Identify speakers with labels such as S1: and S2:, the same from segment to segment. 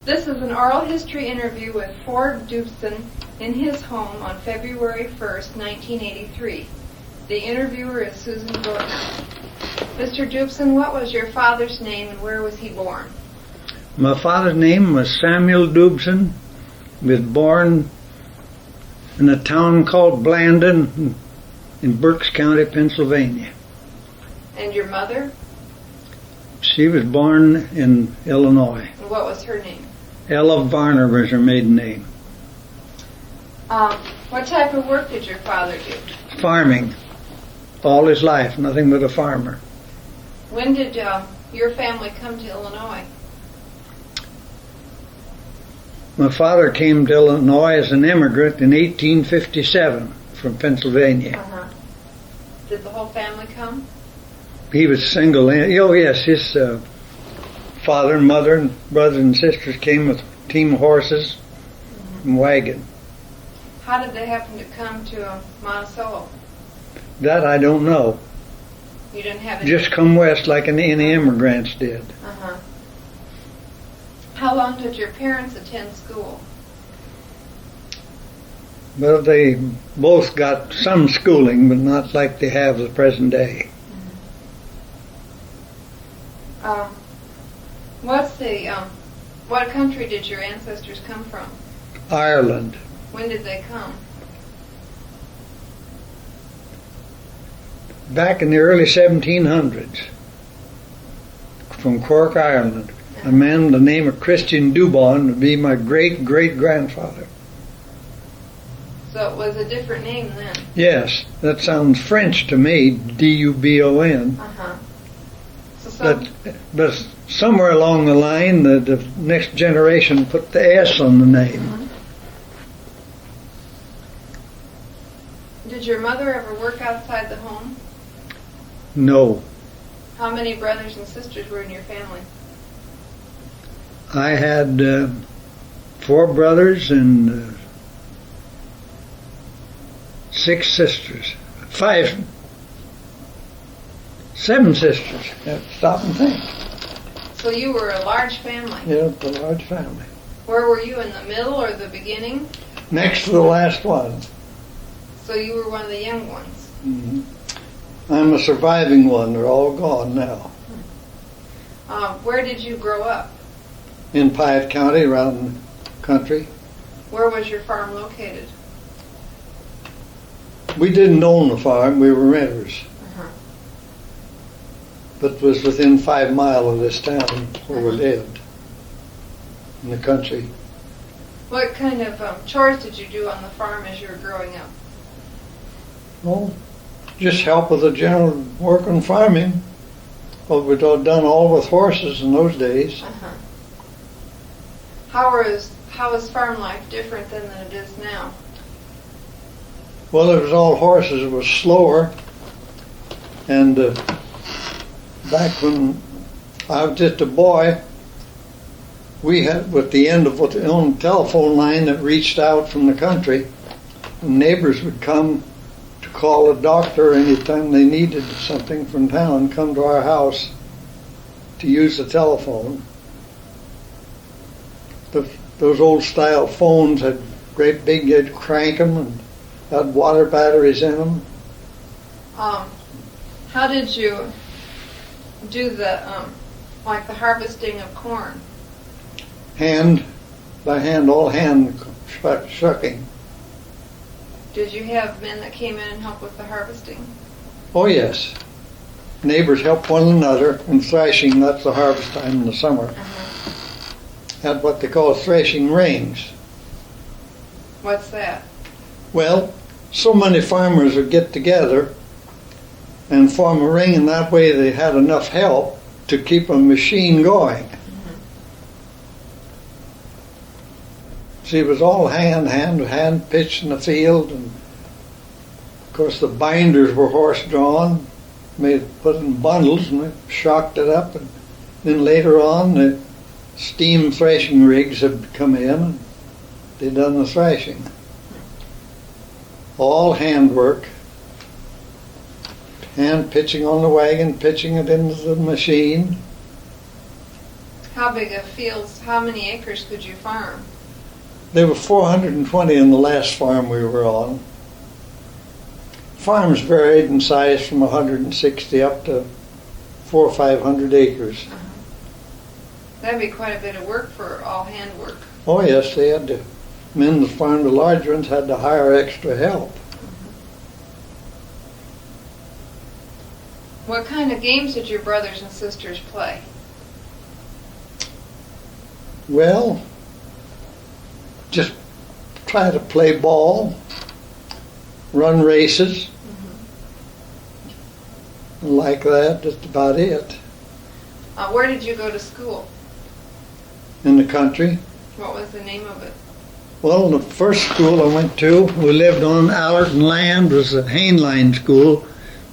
S1: This is an oral history interview with Ford Dubson in his home on February 1st, 1983. The interviewer is Susan Gordon. Mr. Dubson, what was your father's name and where was he born?
S2: My father's name was Samuel Dubson. He was born in a town called Blandon in Berks County, Pennsylvania.
S1: And your mother?
S2: She was born in Illinois.
S1: And what was her name?
S2: Ella Varner was her maiden name.
S1: What type of work did your father do?
S2: Farming. All his life, nothing but a farmer.
S1: When did your family come to Illinois?
S2: My father came to Illinois as an immigrant in 1857 from Pennsylvania.
S1: Uh-huh. Did the whole family come?
S2: He was single. Oh yes, his father and mother and brothers and sisters came with a team of horses and wagon.
S1: How did they happen to come to Monticello?
S2: That I don't know.
S1: You didn't have any?
S2: Just come west like any immigrants did.
S1: Uh-huh. How long did your parents attend school?
S2: Well, they both got some schooling, but not like they have the present day.
S1: What country did your ancestors come from?
S2: Ireland.
S1: When did they come?
S2: Back in the early 1700s, from Cork, Ireland. A man by the name of Christian Dubon would be my great-great-grandfather.
S1: So it was a different name then?
S2: Yes, that sounds French to me, D-U-B-O-N.
S1: Uh-huh.
S2: But somewhere along the line, the next generation put the S on the name.
S1: Uh-huh. Did your mother ever work outside the home?
S2: No.
S1: How many brothers and sisters were in your family?
S2: I had 4 brothers and 6 sisters. 7 sisters. Have to stop and think.
S1: So you were a large family?
S2: Yeah, a large family.
S1: Where were you, in the middle or the beginning?
S2: Next to the last one.
S1: So you were one of the young ones?
S2: Mm-hmm. I'm a surviving one. They're all gone now.
S1: Where did you grow up?
S2: In Piatt County, around the country.
S1: Where was your farm located?
S2: We didn't own the farm. We were renters.
S1: Uh-huh.
S2: But it was within 5 miles of this town where we lived, in the country.
S1: What kind of chores did you do on the farm as you were growing up?
S2: Well, just help with the general work on farming. Well, we'd done all with horses in those days.
S1: Uh-huh. How is farm life different than it is now?
S2: Well, it was all horses. It was slower. And back when I was just a boy, we had, with the end of the own telephone line that reached out from the country, neighbors would come to call a doctor anytime they needed something from town, come to our house to use the telephone. Those old style phones had great big, you'd crank them and had water batteries in them.
S1: How did you do the harvesting of corn?
S2: By hand, all hand shucking.
S1: Did you have men that came in and helped with the harvesting?
S2: Oh yes. Neighbors helped one another in threshing. That's the harvest time in the summer.
S1: Uh-huh.
S2: Had what they call threshing rings.
S1: What's that?
S2: Well, so many farmers would get together and form a ring, and that way they had enough help to keep a machine going.
S1: Mm-hmm.
S2: See, it was all hand pitched in the field, and of course the binders were horse-drawn, put in bundles, and they shocked it up, and then later on the steam threshing rigs had come in, and they done the threshing. All handwork, hand pitching on the wagon, pitching it into the machine.
S1: How How big of fields, how many acres could you farm?
S2: There were 420 in the last farm we were on. Farms varied in size from 160 up to 400 or 500 acres.
S1: That'd be quite a bit of work for all handwork.
S2: Oh yes, they had to. Men that farmed the large ones had to hire extra help.
S1: What kind of games did your brothers and sisters play?
S2: Well, just try to play ball, run races, like that. That's about it.
S1: Where did you go to school?
S2: In the country.
S1: What was the name of it?
S2: Well, the first school I went to, we lived on Allerton land, was the Hainline School,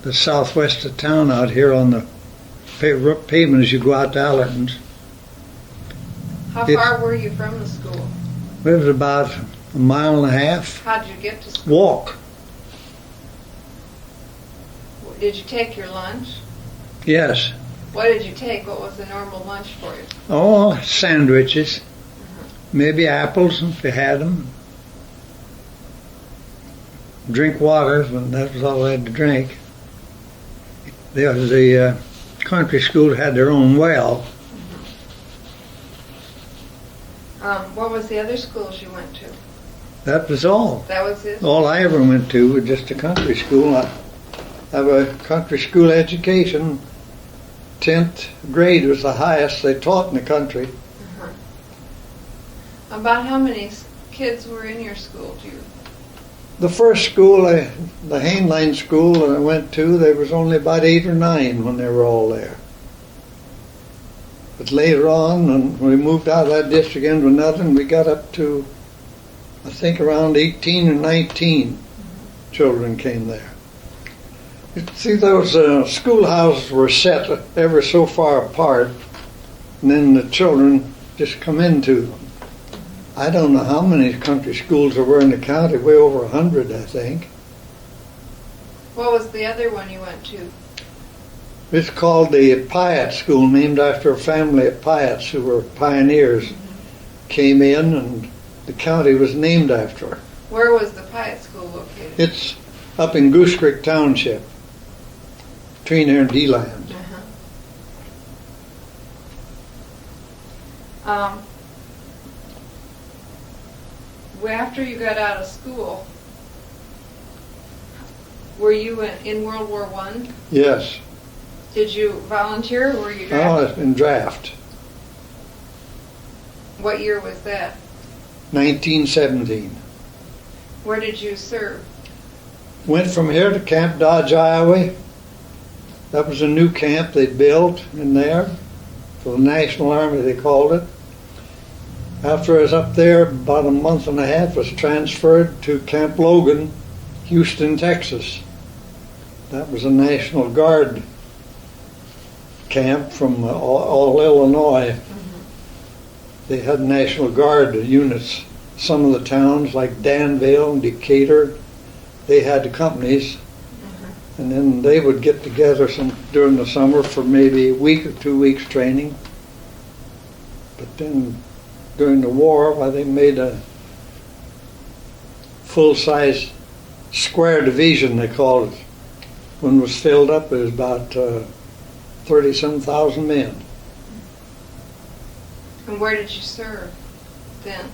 S2: the southwest of town out here on the pavement as you go out to Allerton's.
S1: How far were you from the school?
S2: It was about a mile and a half.
S1: How did you get to school?
S2: Walk.
S1: Did you take your lunch?
S2: Yes.
S1: What did you take? What was the normal lunch for you?
S2: Oh, sandwiches. Maybe apples if you had them. Drink water, and that was all I had to drink. The country school had their own well.
S1: What was the other schools you went to?
S2: That was all.
S1: That was it?
S2: All I ever went to was just a country school. I have a country school education. 10th grade was the highest they taught in the country.
S1: About how many kids were in your school?
S2: The first school, the Hainline School that I went to, there was only about 8 or 9 when they were all there. But later on, when we moved out of that district into another, we got up to, I think, around 18 or 19 children came there. You see, those schoolhouses were set ever so far apart, and then the children just come into them. I don't know how many country schools there were in the county, way over 100, I think.
S1: What was the other one you went to?
S2: It's called the Piatt School, named after a family at Piatts who were pioneers. Came in, and the county was named after her.
S1: Where was the Piatt School located?
S2: It's up in Goose Creek Township, between there and D-Land.
S1: After you got out of school, were you in World War I?
S2: Yes.
S1: Did you volunteer or were you drafted?
S2: Oh, in draft.
S1: What year was that?
S2: 1917.
S1: Where did you serve?
S2: Went from here to Camp Dodge, Iowa. That was a new camp they built in there for the National Army, they called it. After I was up there, about a month and a half, was transferred to Camp Logan, Houston, Texas. That was a National Guard camp from all Illinois. They had National Guard units. Some of the towns, like Danville and Decatur, they had the companies. And then they would get together during the summer for maybe a week or 2 weeks training. But then during the war, they made a full-size square division, they called it. When it was filled up, it was about 30-some thousand men.
S1: And where did you serve then?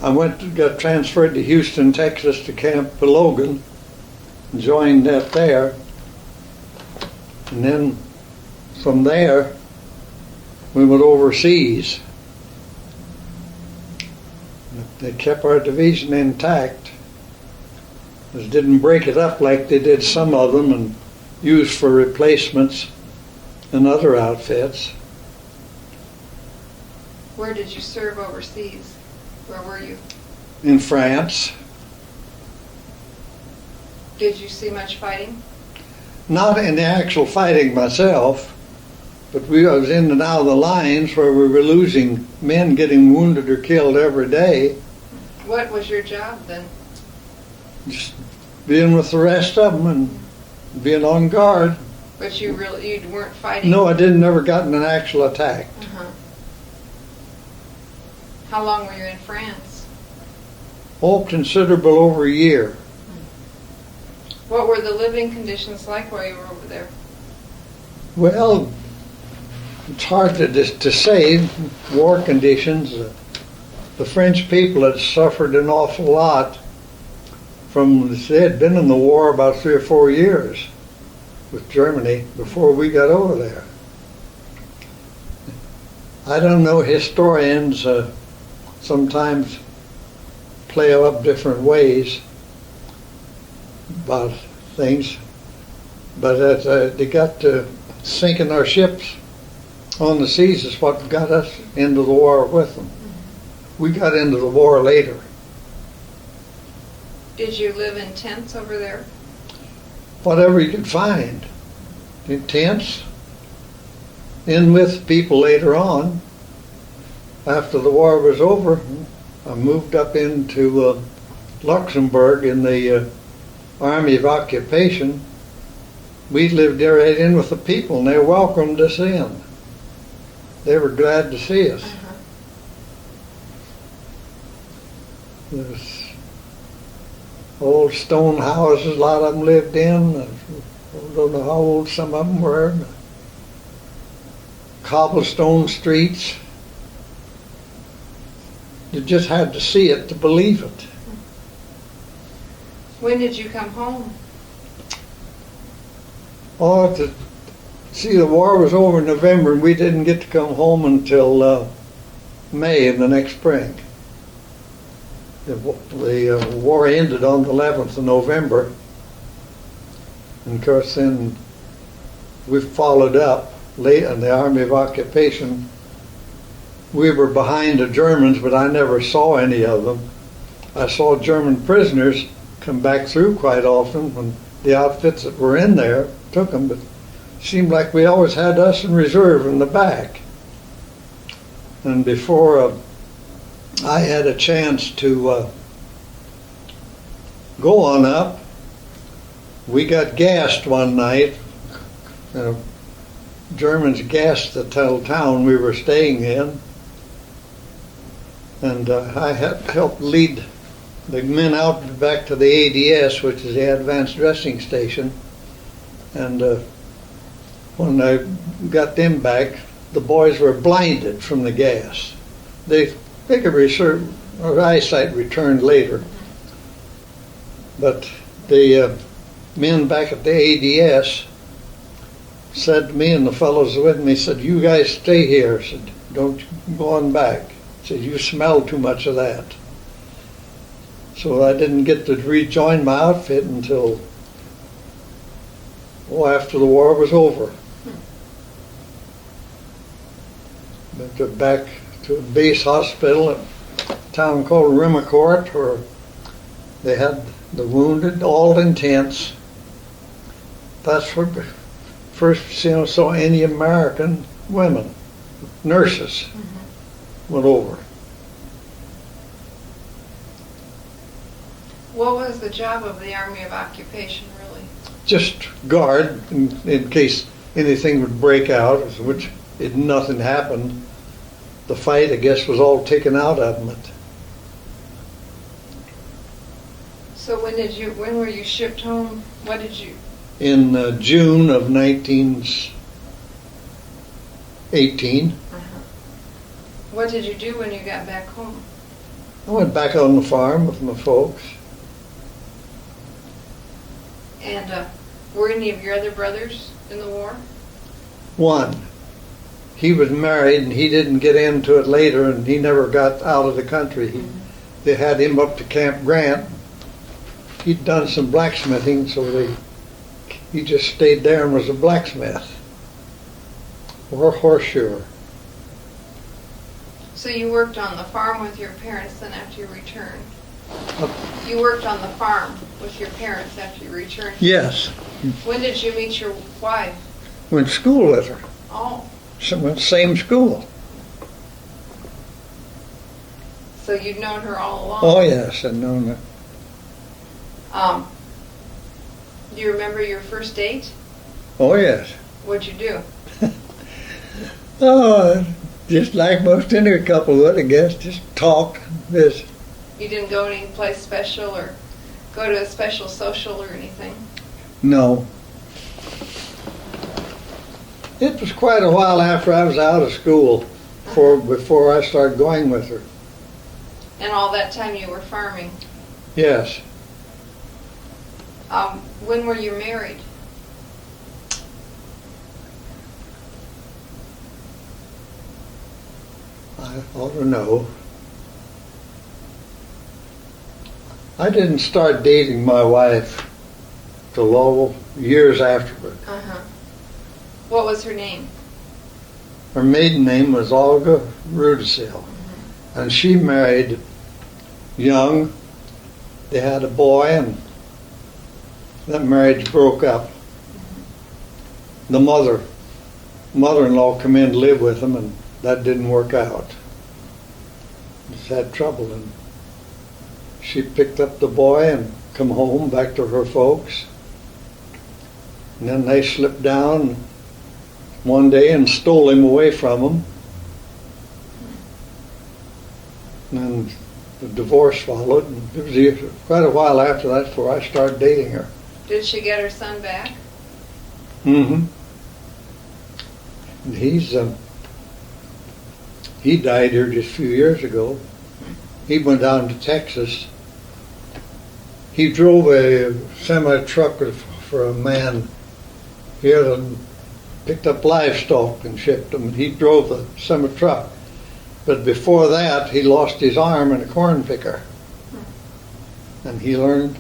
S2: I got transferred to Houston, Texas, to Camp Logan, and joined that there. And then from there, we went overseas. They kept our division intact. Just didn't break it up like they did some of them and used for replacements and other outfits.
S1: Where did you serve overseas? Where were you?
S2: In France.
S1: Did you see much fighting?
S2: Not in the actual fighting myself, but I was in and out of the lines where we were losing men, getting wounded or killed every day.
S1: What was your job then?
S2: Just being with the rest of them and being on guard.
S1: But you weren't fighting?
S2: No, I didn't never got in an actual attack.
S1: Uh-huh. How long were you in France?
S2: Oh, considerable over a year.
S1: What were the living conditions like while you were over there?
S2: Well, it's hard to say. War conditions. The French people had suffered an awful lot they had been in the war about 3 or 4 years with Germany before we got over there. I don't know, historians sometimes play up different ways about things, but they got to sinking our ships on the seas is what got us into the war with them. We got into the war later.
S1: Did you live in tents over there?
S2: Whatever you could find. In tents. In with people later on. After the war was over, I moved up into Luxembourg in the Army of Occupation. We lived there right in with the people, and they welcomed us in. They were glad to see us.
S1: Uh-huh.
S2: There's old stone houses, a lot of them lived in. I don't know how old some of them were. Cobblestone streets. You just had to see it to believe it.
S1: When did you come home?
S2: Oh, see, the war was over in November, and we didn't get to come home until May of the next spring. The war ended on the 11th of November, and of course then we followed up late in the Army of Occupation. We were behind the Germans, but I never saw any of them. I saw German prisoners come back through quite often when the outfits that were in there took them, but it seemed like we always had us in reserve in the back. And before I had a chance to go on up, we got gassed one night. Germans gassed the town we were staying in, and I helped lead the men out back to the ADS, which is the Advanced Dressing Station. And when I got them back, the boys were blinded from the gas. They could our eyesight returned later. But the men back at the ADS said to me, and the fellows with me said, "You guys stay here." I said, "Don't go on back." I said, "You smell too much of that." So I didn't get to rejoin my outfit until after the war was over. But back to a base hospital at a town called Rimacourt, where they had the wounded all in tents. That's where first saw any American women, nurses, went over.
S1: What was the job of the Army of Occupation, really?
S2: Just guard in case anything would break out, which nothing happened. The fight, I guess, was all taken out of them.
S1: So when were you shipped home? What did you?
S2: In June of 1918.
S1: What did you do when you got back home?
S2: I went back on the farm with my folks.
S1: And were any of your other brothers in the war?
S2: One. He was married, and he didn't get into it later, and he never got out of the country. They had him up to Camp Grant. He'd done some blacksmithing, so he just stayed there and was a blacksmith or a horseshoer.
S1: So you worked on the farm with your parents then after you returned? You worked on the farm with your parents after you returned?
S2: Yes.
S1: When did you meet your wife?
S2: Went to school with her.
S1: Oh.
S2: Same school.
S1: So you'd known her all along?
S2: Oh, yes, I'd known her.
S1: Do you remember your first date?
S2: Oh, yes.
S1: What'd you do?
S2: Oh, just like most any couple would, I guess. Just talk, visit.
S1: You didn't go any place special or go to a special social or anything?
S2: No. It was quite a while after I was out of school before I started going with her.
S1: And all that time you were farming?
S2: Yes.
S1: When were you married?
S2: I ought to know. I didn't start dating my wife till years afterward.
S1: Uh-huh. What was her name?
S2: Her maiden name was Olga Rudisill, and she married young. They had a boy, and that marriage broke up. The mother-in-law come in to live with them, and that didn't work out. Just had trouble, and she picked up the boy and come home back to her folks. And then they slipped down one day and stole him away from them. And then the divorce followed. And it was quite a while after that before I started dating her.
S1: Did she get her son back?
S2: Mm-hmm. And he died here just a few years ago. He went down to Texas. He drove a semi-truck for a man here and picked up livestock and shipped them. He drove the semi-truck. But before that, he lost his arm in a corn picker. And he learned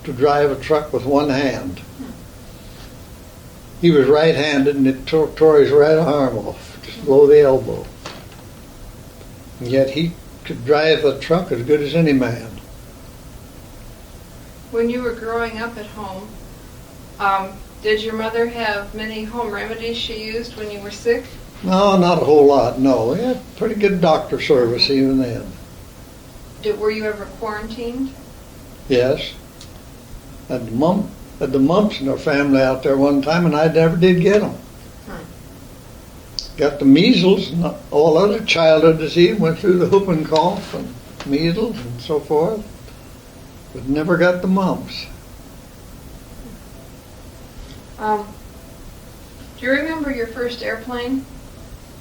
S2: to drive a truck with one hand. He was right-handed, and it tore his right arm off, just below the elbow. And yet he could drive the truck as good as any man.
S1: When you were growing up at home, did your mother have many home remedies she used when you were sick?
S2: No, not a whole lot, no. We had pretty good doctor service even then.
S1: Were you ever quarantined?
S2: Yes. Had the mumps in our family out there one time, and I never did get them. Got the measles and all other childhood disease, went through the whooping cough and measles and so forth, but never got the mumps.
S1: Do you remember your first airplane?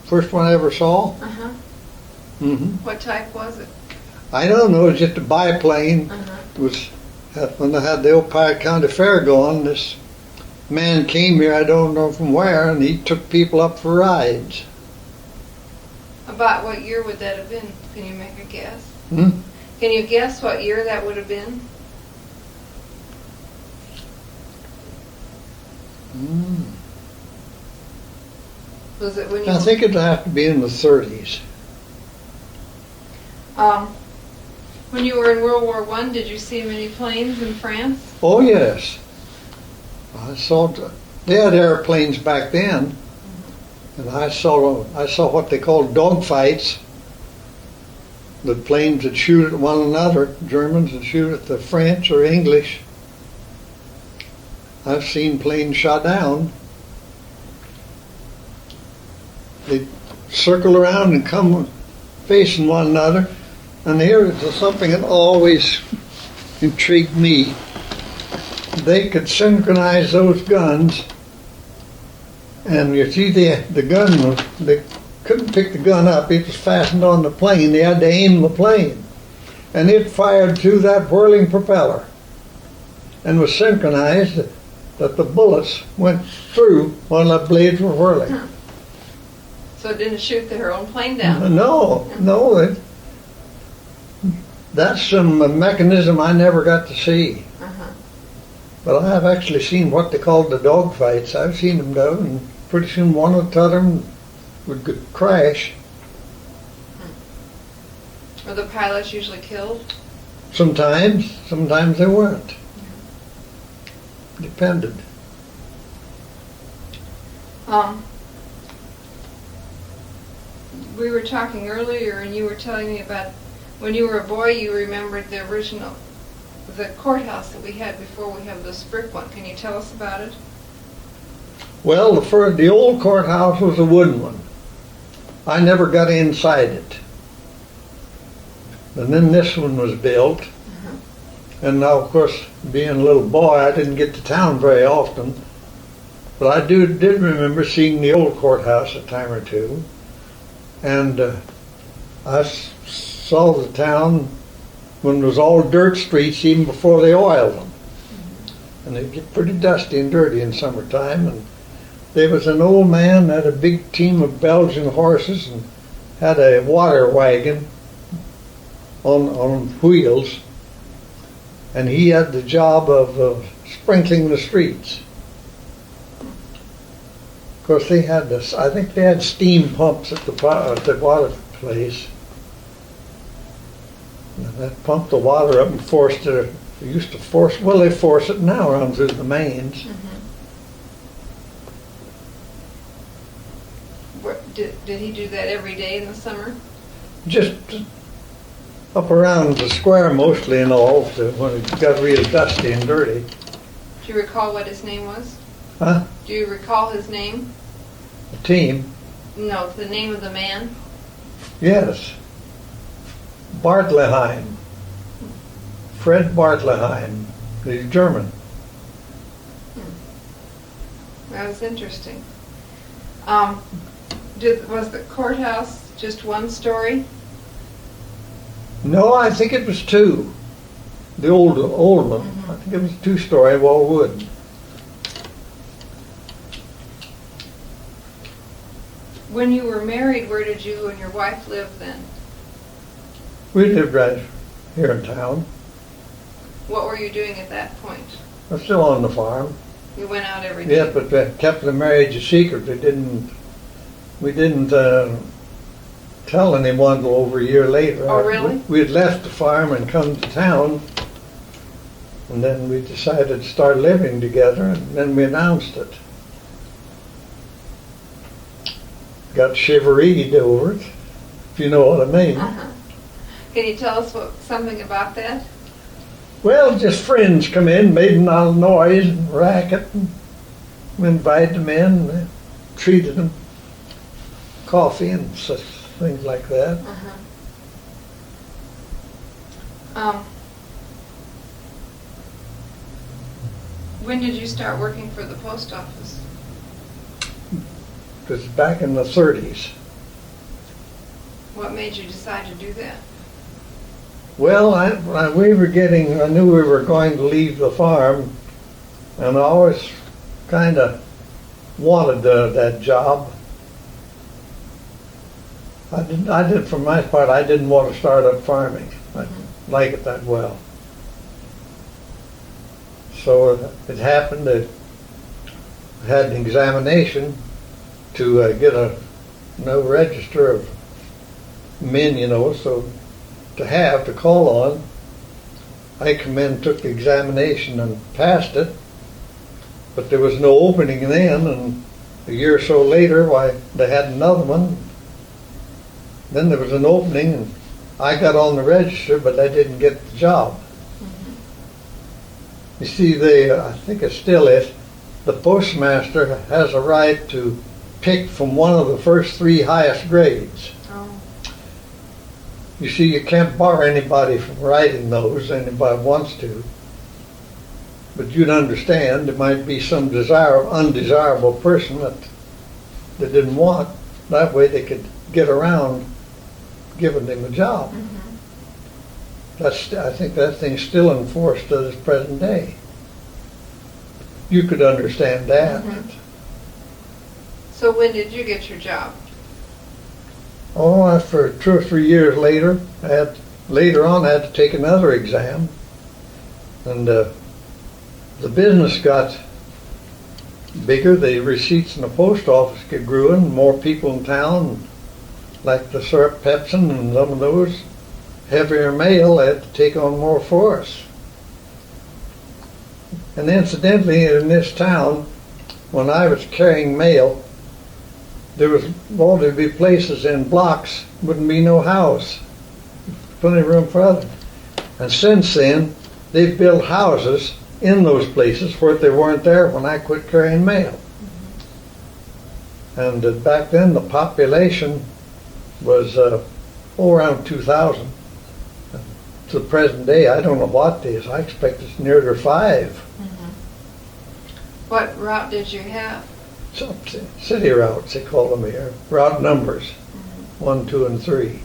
S2: First one I ever saw?
S1: Uh-huh.
S2: Mm-hmm.
S1: What type was it?
S2: I don't know, it was just a biplane.
S1: Uh-huh.
S2: It was when they had the old Pike County Fair going. This man came here, I don't know from where, and he took people up for rides.
S1: About what year would that have been? Can you make a guess?
S2: Hmm?
S1: Can you guess what year that would have been?
S2: Mm.
S1: Was it when you?
S2: I think it'd have to be in the 30s.
S1: When you were in World War I, did you see many planes in France?
S2: Oh yes, I saw. They had airplanes back then, and I saw what they called dogfights. The planes would shoot at one another. Germans would shoot at the French or English. I've seen planes shot down. They'd circle around and come facing one another. And here is something that always intrigued me. They could synchronize those guns, and you see the gun, they couldn't pick the gun up. It was fastened on the plane. They had to aim the plane. And it fired through that whirling propeller and was synchronized that the bullets went through while the blades were whirling.
S1: Huh. So it didn't shoot their own plane down?
S2: No. That's some mechanism I never got to see.
S1: Uh-huh.
S2: But I have actually seen what they called the dog fights. I've seen them done, and pretty soon one or the other would crash.
S1: Were the pilots usually killed?
S2: Sometimes they weren't. Depended.
S1: We were talking earlier, and you were telling me about when you were a boy, you remembered the courthouse that we had before we have this brick one. Can you tell us about it?
S2: Well, the old courthouse was a wooden one. I never got inside it. And then this one was built. And now, of course, being a little boy, I didn't get to town very often. But I did remember seeing the old courthouse a time or two. And I saw the town when it was all dirt streets, even before they oiled them. And they'd get pretty dusty and dirty in summertime. And there was an old man that had a big team of Belgian horses and had a water wagon on wheels. And he had the job of sprinkling the streets. Of course, they had this. I think they had steam pumps at the water place. And that pumped the water up and forced it. They used to force. Well, they force it now around through the mains.
S1: Did he do that every day in the summer?
S2: Just up around the square mostly and all, when it got real dusty and dirty.
S1: Do you recall what his name was?
S2: Huh?
S1: Do you recall his name?
S2: The team?
S1: No, the name of the man?
S2: Yes. Bartleheim. Fred Bartleheim. He's German.
S1: That was interesting. Was the courthouse just one story?
S2: No, I think it was two. The old one. I think it was 2-story, all wood.
S1: When you were married, where did you and your wife live then?
S2: We lived right here in town.
S1: What were you doing at that point?
S2: I'm still on the farm.
S1: You went out every day?
S2: Yeah, but kept the marriage a secret. We didn't tell anyone until over a year later.
S1: Oh, really?
S2: We had left the farm and come to town, and then we decided to start living together, and then we announced it. Got chiveried over it, if you know what I mean.
S1: Can you tell us something about that?
S2: Well, just friends come in, made a lot of noise and racket, and we invited them in, and treated them coffee and such things like that.
S1: When did you start working for the post office?
S2: It was back in the 30s.
S1: What made you decide to do that?
S2: Well, I knew we were going to leave the farm, and I always kind of wanted that job. I did, for my part, I didn't want to start up farming. I didn't like it that well. So it happened that I had an examination to get a register of men, so to call on. I come in, took the examination and passed it, but there was no opening then, and a year or so later, they had another one. Then there was an opening, and I got on the register, but I didn't get the job. You see, I think it still is, the postmaster has a right to pick from one of the first 3 highest grades. You see, you can't bar anybody from writing those, anybody wants to. But you'd understand there might be some undesirable person that they didn't want. That way they could get around giving them a job. I think that thing's still enforced to this present day. You could understand that.
S1: So when did you get your job?
S2: Oh, after 2 or 3 years later, later on I had to take another exam. And the business got bigger. The receipts in the post office grew in, more people in town, like the syrup Pepsin and some of those. Heavier mail, I had to take on more for us. And incidentally, in this town, when I was carrying mail, there'd be places in blocks, wouldn't be no house. Plenty of room for others. And since then, they've built houses in those places where they weren't there when I quit carrying mail. And back then the population was around 2,000. To the present day, I don't know what it is. I expect it's nearer 5.
S1: What route did you have?
S2: Some city routes, they call them here. Route numbers, 1, 2, and 3.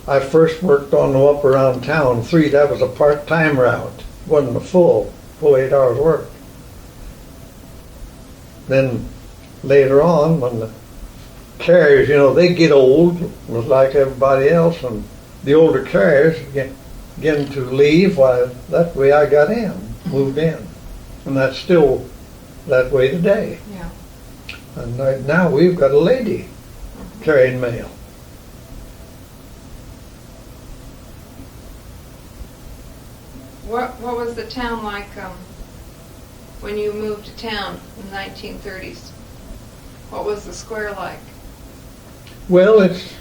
S2: I first worked on the up around town. 3, that was a part-time route. Wasn't a full 8 hours work. Then later on, when the carriers, they get old, was like everybody else, and the older carriers begin to leave. Why, that way I got in, moved in. And that's still that way today.
S1: Yeah.
S2: And right now we've got a lady carrying mail.
S1: What was the town like when you moved to town in the 1930s? What was the square like?
S2: Well, it's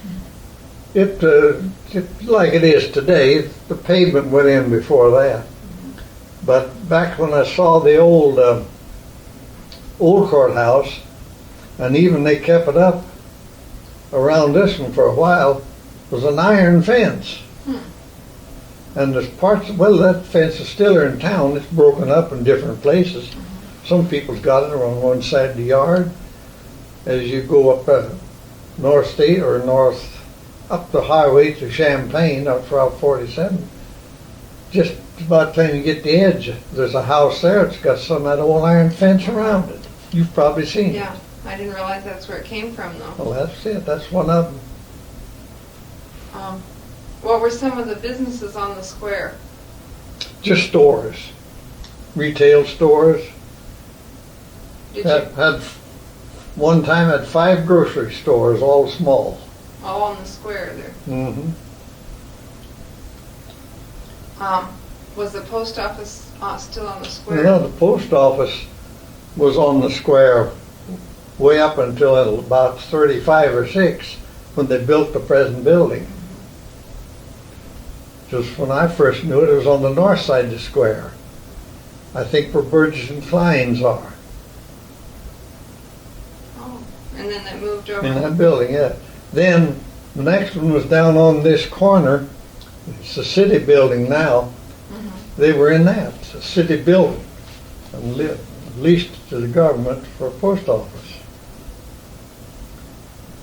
S2: like it is today. The pavement went in before that. But back when I saw the old courthouse, and even they kept it up around this one for a while, was an iron fence. And there's parts, that fence is still in town. It's broken up in different places. Some people's got it on one side of the yard. As you go up North State or up the highway to Champaign, up Route 47, just about the time you get the edge, there's a house there. It's got some of that old iron fence around it. You've probably seen
S1: Yeah,
S2: it.
S1: I didn't realize that's where it came from, though.
S2: Well, that's it. That's one of them.
S1: What were some of the businesses on the square?
S2: Just stores, retail stores.
S1: Did you
S2: Had one time had 5 grocery stores, all small.
S1: all on the square there?
S2: Mm-hmm.
S1: Was the post office still on the square?
S2: No, the post office was on the square way up until about 35 or 6 when they built the present building. Just when I first knew it, it was on the north side of the square. I think where Burgess and Klein's are.
S1: Oh, and then they moved over.
S2: In that building, yeah. Then the next one was down on this corner. It's a city building now. They were in that. It's a city building. And leased to the government for a post office.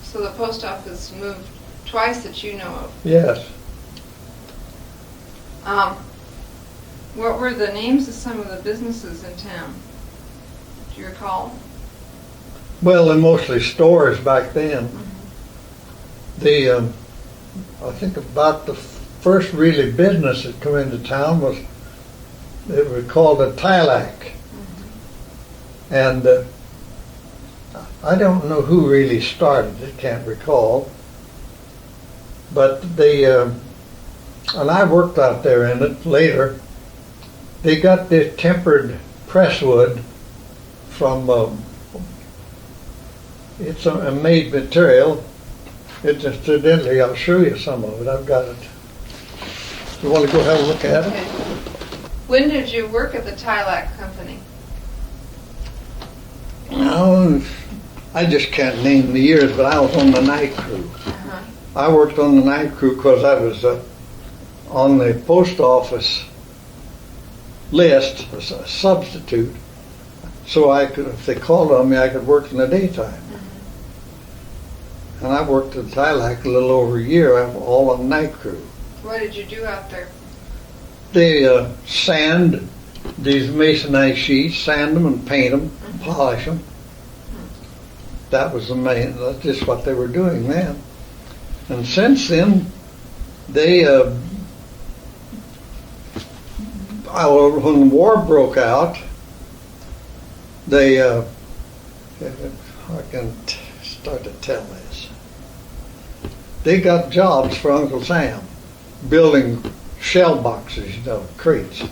S1: So the post office moved twice that you know of.
S2: Yes.
S1: What were the names of some of the businesses in town? Do you recall?
S2: Well, they're mostly stores back then. I think about the first really business that come into town was, it was called a Tilac. And I don't know who really started it, can't recall. But and I worked out there in it later. They got this tempered presswood from, it's a made material. It's incidentally, I'll show you some of it. I've got it. You want to go have a look at it?
S1: Okay. When did you work at the Tilac company?
S2: No, I just can't name the years, but I was on the night crew. I worked on the night crew because I was on the post office list as a substitute, so I could, if they called on me, I could work in the daytime. And I worked at Tilac a little over a year, all on the night crew.
S1: What did you do out there?
S2: They sand these masonite sheets, sand them and paint them, polish them. That was the main, that's just what they were doing then. And since then, they, when the war broke out, they, I can start to tell this. They got jobs for Uncle Sam, building shell boxes, crates.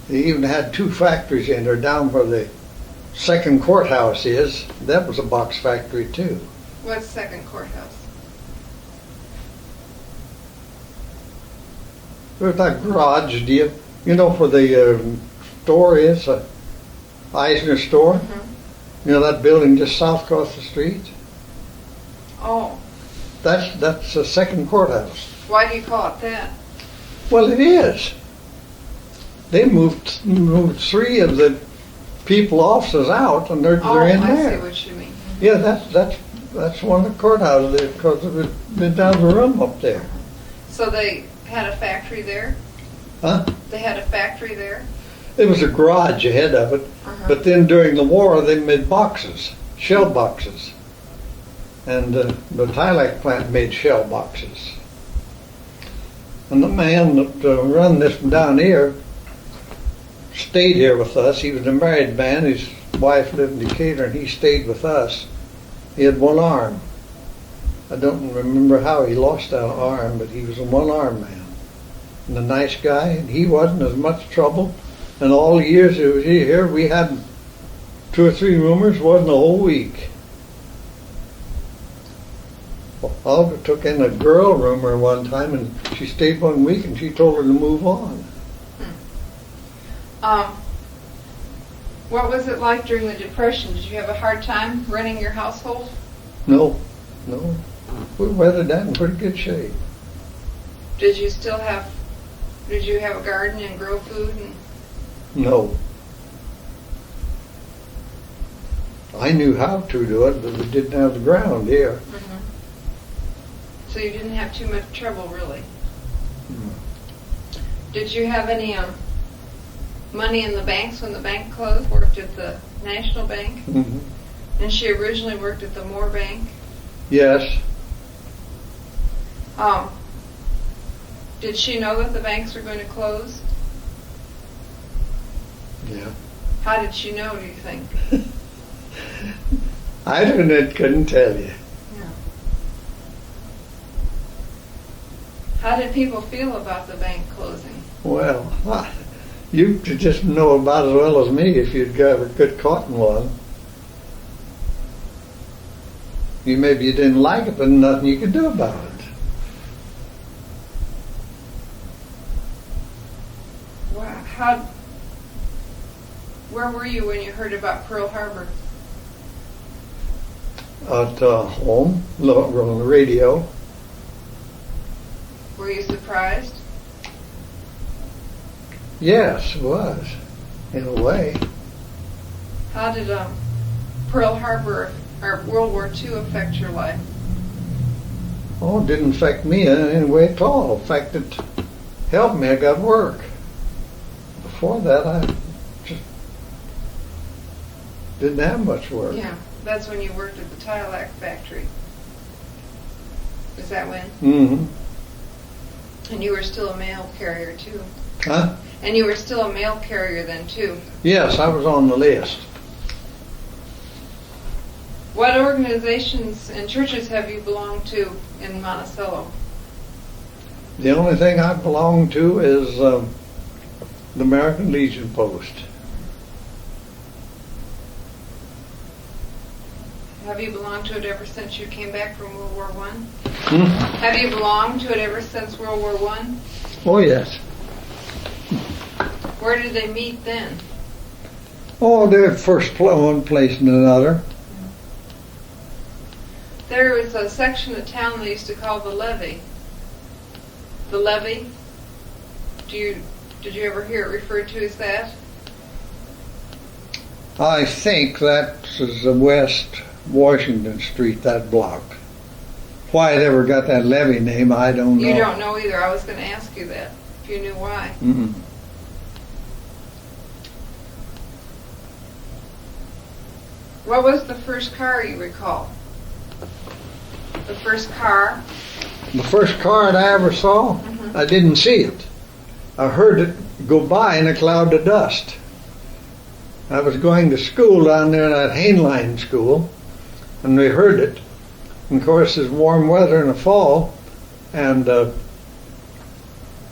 S2: They even had 2 factories in there down where the second courthouse is. That was a box factory too.
S1: What's second courthouse?
S2: There's that garage, you know where the store is, Eisner store? You know that building just south across the street?
S1: Oh,
S2: That's the second courthouse.
S1: why do you call it that?
S2: Well, it is. They moved three of the people officers out, and they're in
S1: I
S2: there.
S1: see what you mean.
S2: Yeah, that's one of the courthouses there because they've down the room up there.
S1: So they had a factory there?
S2: Huh?
S1: They had a factory there?
S2: There was a garage ahead of it, but then during the war they made boxes, shell boxes, and the Tylac plant made shell boxes. And the man that run this down here stayed here with us. He was a married man. His wife lived in Decatur, and he stayed with us. He had one arm. I don't remember how he lost that arm, but he was a one-armed man. And a nice guy, and he wasn't as much trouble. And all the years he was here, we had 2 or 3 roomers, wasn't a whole week. Oliver took in a girl roomer one time, and she stayed 1 week, and she told her to move on.
S1: What was it like during the Depression? Did you have a hard time running your household?
S2: No. We weathered that in pretty good shape.
S1: Did you have a garden and grow food?
S2: No. I knew how to do it, but we didn't have the ground here.
S1: So you didn't have too much trouble, really?
S2: Mm.
S1: Did you have any money in the banks when the bank closed? Worked at the National Bank?
S2: Mm-hmm.
S1: And she originally worked at the Moore Bank?
S2: Yes.
S1: Did she know that the banks were going to close?
S2: Yeah.
S1: How did she know, do you think?
S2: I couldn't tell you.
S1: Yeah. How did people feel about the bank closing?
S2: Well, you could just know about as well as me if you'd ever got caught in one. Maybe you didn't like it, but nothing you could do about it.
S1: Where were you when you heard about Pearl Harbor?
S2: At home, on the radio.
S1: Were you surprised?
S2: Yes, it was, in a way.
S1: How did Pearl Harbor or World War II affect your life?
S2: Oh, it didn't affect me in any way at all. In fact, it helped me. I got work. Before that, I just didn't have much work.
S1: Yeah, that's when you worked at the Tylac factory. Is that when?
S2: Mm-hmm.
S1: And you were still a mail carrier, too.
S2: Huh?
S1: And you were still a mail carrier then, too.
S2: Yes, I was on the list.
S1: What organizations and churches have you belonged to in Monticello?
S2: The only thing I belong to is the American Legion Post.
S1: Have you belonged to it ever since you came back from World War I?
S2: Hmm?
S1: Have you belonged to it ever since World War I?
S2: Oh, yes.
S1: Where did they meet then?
S2: Oh, they're first one place and another.
S1: There was a section of town they used to call the Levee. The Levee? Did you ever hear it referred to as that?
S2: I think that is the West Washington Street, that block. Why it ever got that levee name, I don't know.
S1: You don't know either. I was going to ask you that, if you knew why.
S2: Mm-mm.
S1: What was the first car you recall? The first car?
S2: The first car that I ever saw, I didn't see it. I heard it go by in a cloud of dust. I was going to school down there at Hainline School, and we heard it. And of course, it's warm weather in the fall, and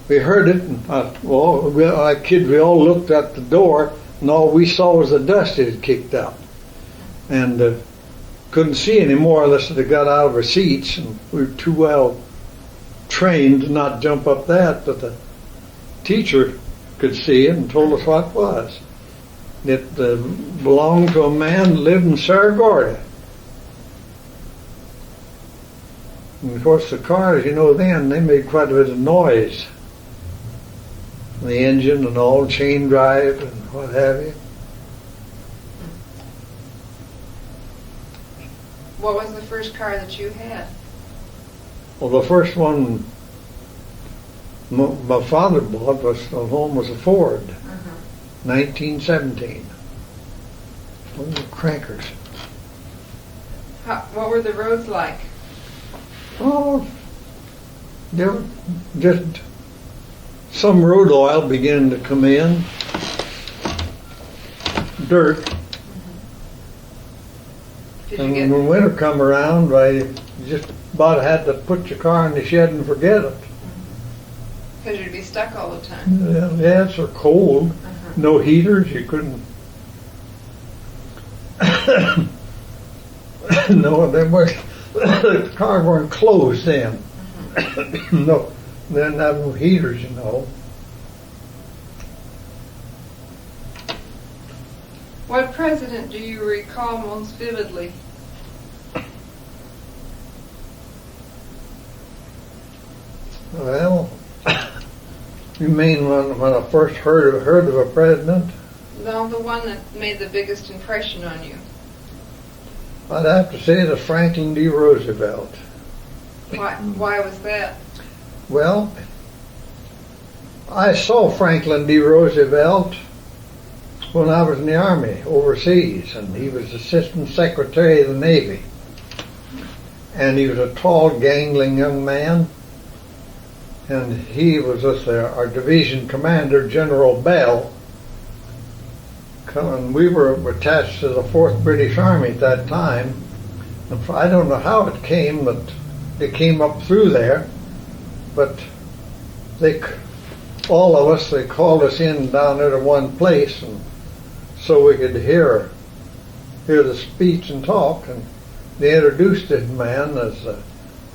S2: we heard it. And we all looked at the door, and all we saw was the dust it had kicked up. And couldn't see any more unless they got out of our seats, and we were too well trained to not jump up that, but the teacher could see it and told us what it was. It belonged to a man that lived in Saragorda. And of course the cars, then, they made quite a bit of noise. The engine and all, chain drive and what have you.
S1: What was the first car that you had?
S2: Well, the first one my father bought was a Ford, 1917. Little crankers.
S1: What were the roads like?
S2: Oh, they were just some road oil began to come in, dirt. And when winter come around, I just about had to put your car in the shed and forget it.
S1: Because you'd be stuck all the time.
S2: Yeah, it's so cold. No heaters, you couldn't. No, the car weren't closed then. No, they didn't have no heaters,
S1: What president do you recall most vividly?
S2: Well, you mean when I first heard of a president?
S1: No, the one that made the biggest impression on you.
S2: I'd have to say the Franklin D. Roosevelt.
S1: Why was that?
S2: Well, I saw Franklin D. Roosevelt when I was in the Army overseas, and he was Assistant Secretary of the Navy. And he was a tall, gangling young man. And he was with our division commander, General Bell. And we were attached to the 4th British Army at that time. And I don't know how it came, but they came up through there. But all of us, they called us in down there to one place, and so we could hear the speech and talk. And they introduced this man as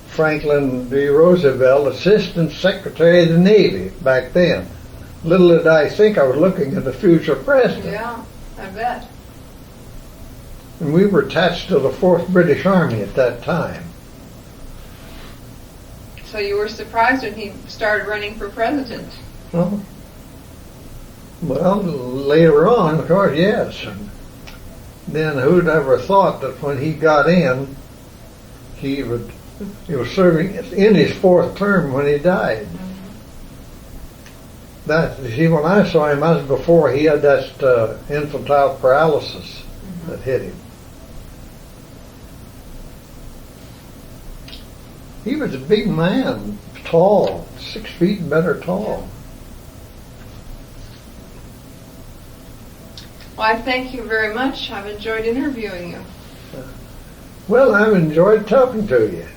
S2: Franklin D. Roosevelt, Assistant Secretary of the Navy back then. Little did I think I was looking at the future president.
S1: Yeah, I bet.
S2: And we were attached to the 4th British Army at that time.
S1: So you were surprised when he started running for president?
S2: Well, later on, of course, yes. And then who'd ever thought that when he got in, he was serving in his 4th term when he died. When I saw him, that was before he had that infantile paralysis that hit him. He was a big man, tall, 6 feet and better tall.
S1: Well, I thank you very much. I've enjoyed interviewing you.
S2: Well, I've enjoyed talking to you.